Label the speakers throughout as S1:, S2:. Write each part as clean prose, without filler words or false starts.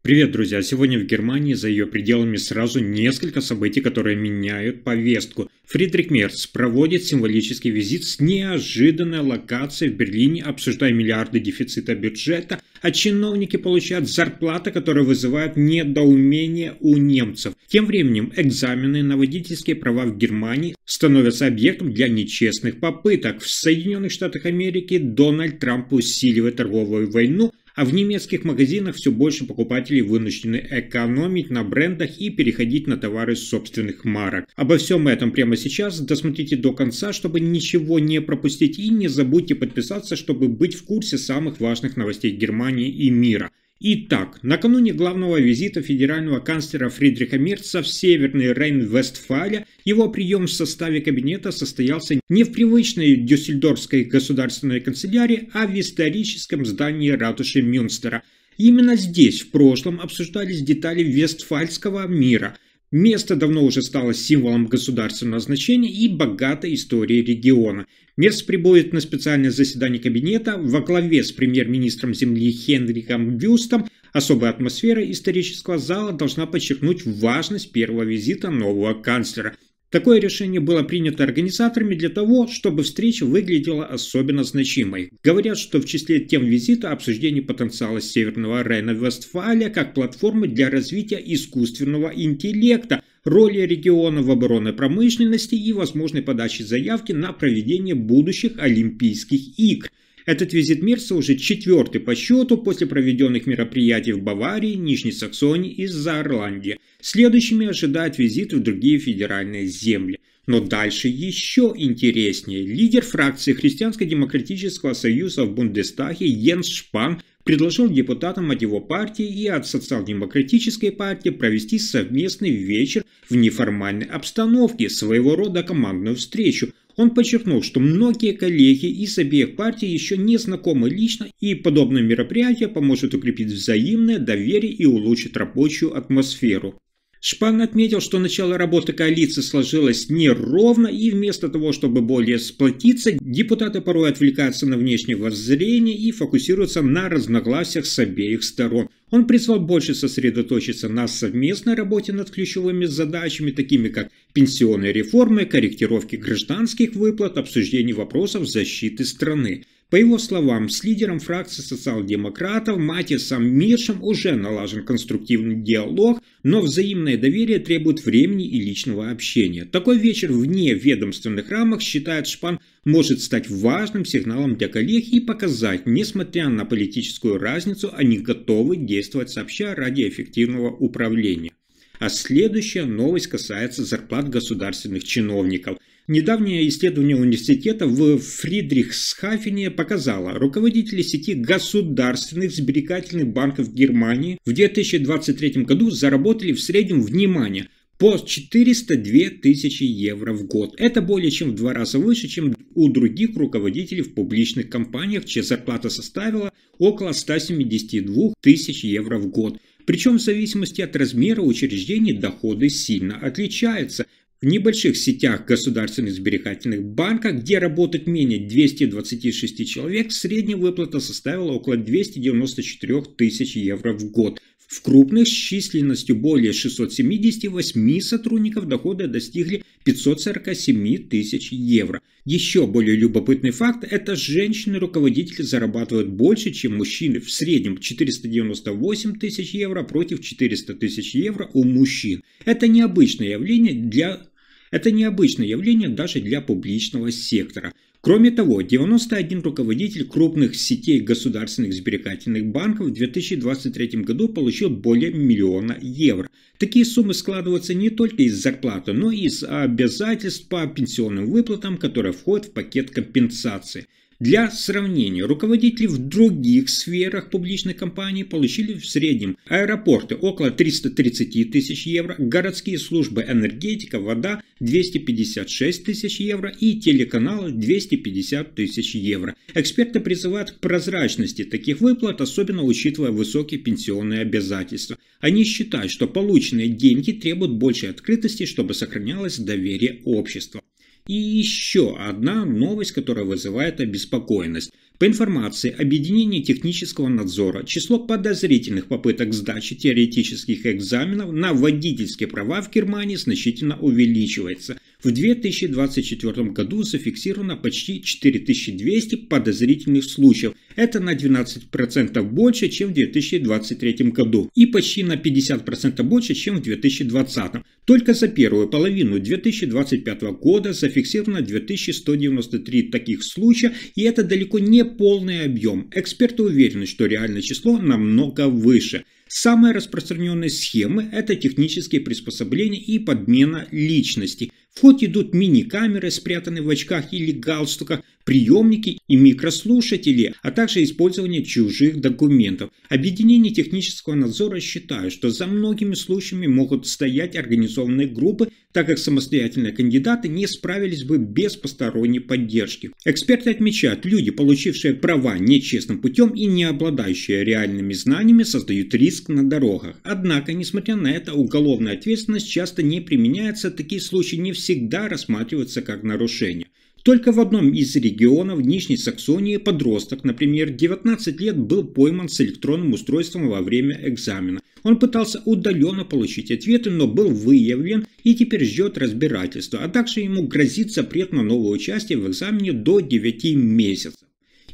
S1: Привет, друзья! Сегодня в Германии за ее пределами сразу несколько событий, которые меняют повестку. Фридрих Мерц проводит символический визит с неожиданной локацией в Берлине, обсуждая миллиарды дефицита бюджета, а чиновники получают зарплаты, которые вызывают недоумение у немцев. Тем временем экзамены на водительские права в Германии становятся объектом для нечестных попыток. В Соединенных Штатах Америки Дональд Трамп усиливает торговую войну, а в немецких магазинах все больше покупателей вынуждены экономить на брендах и переходить на товары собственных марок. Обо всем этом прямо сейчас. Досмотрите до конца, чтобы ничего не пропустить, и не забудьте подписаться, чтобы быть в курсе самых важных новостей Германии и мира. Итак, накануне главного визита федерального канцлера Фридриха Мерца в Северный Рейн-Вестфалия его прием в составе кабинета состоялся не в привычной дюссельдорфской государственной канцелярии, а в историческом здании ратуши Мюнстера. Именно здесь в прошлом обсуждались детали Вестфальского мира. Место давно уже стало символом государственного значения и богатой истории региона. Мерц прибудет на специальное заседание кабинета во главе с премьер-министром земли Хенриком Вюстом. Особая атмосфера исторического зала должна подчеркнуть важность первого визита нового канцлера. Такое решение было принято организаторами для того, чтобы встреча выглядела особенно значимой. Говорят, что в числе тем визита обсуждение потенциала Северного Рейна-Вестфалия как платформы для развития искусственного интеллекта, роли региона в оборонной промышленности и возможной подачи заявки на проведение будущих Олимпийских игр. Этот визит Мерца уже четвертый по счету после проведенных мероприятий в Баварии, Нижней Саксонии и Саарланде. Следующими ожидают визиты в другие федеральные земли. Но дальше еще интереснее. Лидер фракции Христианско-демократического союза в Бундестаге Йенс Шпан предложил депутатам от его партии и от социал-демократической партии провести совместный вечер в неформальной обстановке, своего рода командную встречу. Он подчеркнул, что многие коллеги из обеих партий еще не знакомы лично, и подобное мероприятие поможет укрепить взаимное доверие и улучшить рабочую атмосферу. Шпан отметил, что начало работы коалиции сложилось неровно, и вместо того, чтобы более сплотиться, депутаты порой отвлекаются на внешнее воззрение и фокусируются на разногласиях с обеих сторон. Он призвал больше сосредоточиться на совместной работе над ключевыми задачами, такими как пенсионные реформы, корректировки гражданских выплат, обсуждение вопросов защиты страны. По его словам, с лидером фракции социал-демократов Матиасом Миршем уже налажен конструктивный диалог, но взаимное доверие требует времени и личного общения. Такой вечер вне ведомственных рамок, считает Шпан, может стать важным сигналом для коллег и показать, несмотря на политическую разницу, они готовы действовать сообща ради эффективного управления. А следующая новость касается зарплат государственных чиновников. Недавнее исследование университета в Фридрихсхафене показало, руководители сети государственных сберегательных банков Германии в 2023 году заработали в среднем, внимание, по 402 тысячи евро в год. Это более чем в 2 раза выше, чем у других руководителей в публичных компаниях, чья зарплата составила около 172 тысяч евро в год. Причем в зависимости от размера учреждений доходы сильно отличаются. В небольших сетях государственных сберегательных банков, где работает менее 226 человек, средняя выплата составила около 294 тысяч евро в год. В крупных с численностью более 678 сотрудников доходы достигли 547 тысяч евро. Еще более любопытный факт – это женщины-руководители зарабатывают больше, чем мужчины, в среднем 498 тысяч евро против 400 тысяч евро у мужчин. Это необычное явление даже для публичного сектора. Кроме того, 91 руководитель крупных сетей государственных сберегательных банков в 2023 году получил более 1 миллиона евро. Такие суммы складываются не только из зарплаты, но и из обязательств по пенсионным выплатам, которые входят в пакет компенсации. Для сравнения, руководители в других сферах публичной компании получили в среднем аэропорты около 330 тысяч евро, городские службы энергетика, вода 256 тысяч евро и телеканалы 250 тысяч евро. Эксперты призывают к прозрачности таких выплат, особенно учитывая высокие пенсионные обязательства. Они считают, что полученные деньги требуют большей открытости, чтобы сохранялось доверие общества. И еще одна новость, которая вызывает обеспокоенность. По информации Объединения технического надзора, число подозрительных попыток сдачи теоретических экзаменов на водительские права в Германии значительно увеличивается. В 2024 году зафиксировано почти 4200 подозрительных случаев. Это на 12% больше, чем в 2023 году и почти на 50% больше, чем в 2020. Только за первую половину 2025 года зафиксировано 2193 таких случая, и это далеко не полный объем. Эксперты уверены, что реальное число намного выше. Самые распространенные схемы – это технические приспособления и подмена личности. В ход идут мини-камеры, спрятанные в очках или галстуках, приемники и микрослушатели, а также использование чужих документов. Объединение технического надзора считает, что за многими случаями могут стоять организованные группы, так как самостоятельные кандидаты не справились бы без посторонней поддержки. Эксперты отмечают, люди, получившие права нечестным путем и не обладающие реальными знаниями, создают риск на дорогах. Однако, несмотря на это, уголовная ответственность часто не применяется, такие случаи не всегда рассматриваются как нарушение. Только в одном из регионов Нижней Саксонии подросток, например, 19 лет, был пойман с электронным устройством во время экзамена. Он пытался удаленно получить ответы, но был выявлен и теперь ждет разбирательства, а также ему грозит запрет на новое участие в экзамене до 9 месяцев.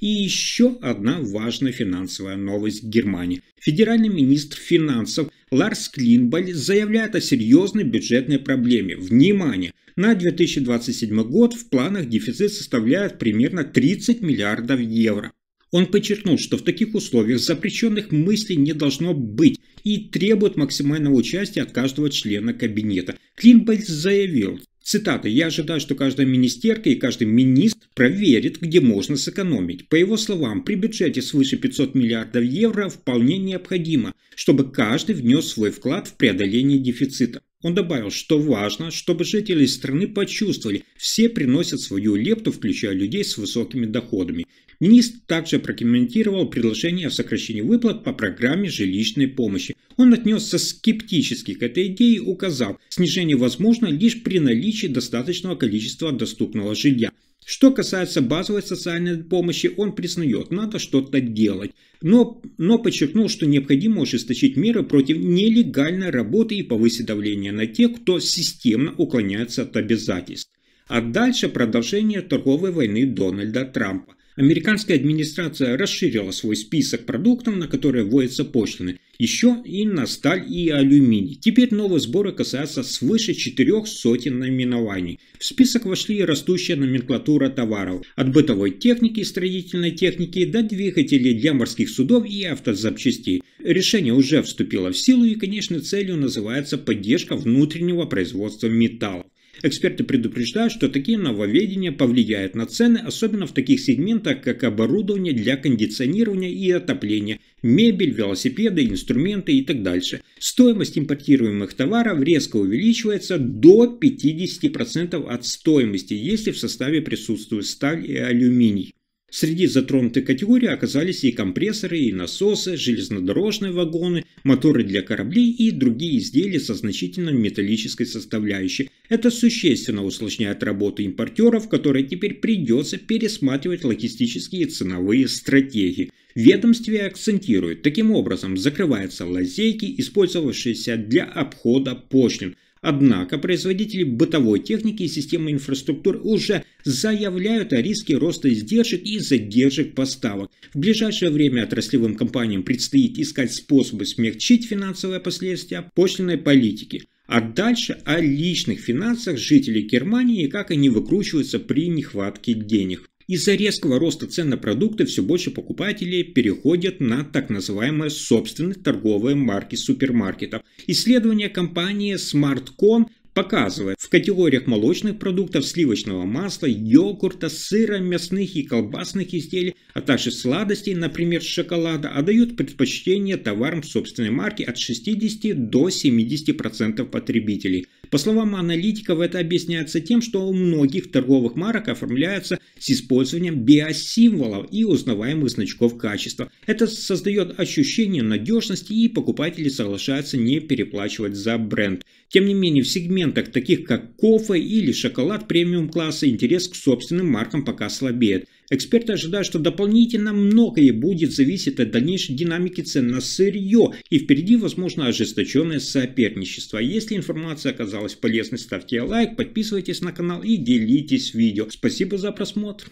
S1: И еще одна важная финансовая новость в Германии. Федеральный министр финансов Ларс Клинбаль заявляет о серьезной бюджетной проблеме. Внимание! На 2027 год в планах дефицит составляет примерно 30 миллиардов евро. Он подчеркнул, что в таких условиях запрещенных мыслей не должно быть и требует максимального участия от каждого члена кабинета. Клинбаль заявил, цитата, «Я ожидаю, что каждая министерка и каждый министр проверит, где можно сэкономить». По его словам, при бюджете свыше 500 миллиардов евро вполне необходимо, чтобы каждый внес свой вклад в преодоление дефицита. Он добавил, что важно, чтобы жители страны почувствовали, все приносят свою лепту, включая людей с высокими доходами. Министр также прокомментировал предложение о сокращении выплат по программе жилищной помощи. Он отнесся скептически к этой идее, указав, снижение возможно лишь при наличии достаточного количества доступного жилья. Что касается базовой социальной помощи, он признает, надо что-то делать, но подчеркнул, что необходимо ужесточить меры против нелегальной работы и повысить давление на тех, кто системно уклоняется от обязательств. А дальше продолжение торговой войны Дональда Трампа. Американская администрация расширила свой список продуктов, на которые вводятся пошлины, еще и на сталь и алюминий. Теперь новые сборы касаются свыше 400 наименований. В список вошли и растущая номенклатура товаров, от бытовой техники и строительной техники до двигателей для морских судов и автозапчастей. Решение уже вступило в силу и, конечно, целью называется поддержка внутреннего производства металлов. Эксперты предупреждают, что такие нововведения повлияют на цены, особенно в таких сегментах, как оборудование для кондиционирования и отопления, мебель, велосипеды, инструменты и так дальше. Стоимость импортируемых товаров резко увеличивается до 50% от стоимости, если в составе присутствует сталь и алюминий. Среди затронутых категорий оказались и компрессоры, и насосы, железнодорожные вагоны, моторы для кораблей и другие изделия со значительной металлической составляющей. Это существенно усложняет работу импортеров, которые теперь придется пересматривать логистические и ценовые стратегии. В ведомстве акцентируют, таким образом закрываются лазейки, использовавшиеся для обхода пошлин. Однако производители бытовой техники и системы инфраструктуры уже заявляют о риске роста издержек и задержек поставок. В ближайшее время отраслевым компаниям предстоит искать способы смягчить финансовые последствия пошлинной политики. А дальше о личных финансах жителей Германии и как они выкручиваются при нехватке денег. Из-за резкого роста цен на продукты все больше покупателей переходят на так называемые собственные торговые марки супермаркетов. Исследование компании SmartCon показывает, в категориях молочных продуктов, сливочного масла, йогурта, сыра, мясных и колбасных изделий, а также сладостей, например, шоколада, отдают предпочтение товарам собственной марки от 60 до 70% потребителей. По словам аналитиков, это объясняется тем, что у многих торговых марок оформляются с использованием биосимволов и узнаваемых значков качества. Это создает ощущение надежности, и покупатели соглашаются не переплачивать за бренд. Тем не менее, в сегментах, таких как кофе или шоколад премиум-класса, интерес к собственным маркам пока слабеет. Эксперты ожидают, что дополнительно многое будет зависеть от дальнейшей динамики цен на сырье, и впереди возможно ожесточенное соперничество. Если информация оказалась полезной, ставьте лайк, подписывайтесь на канал и делитесь видео. Спасибо за просмотр.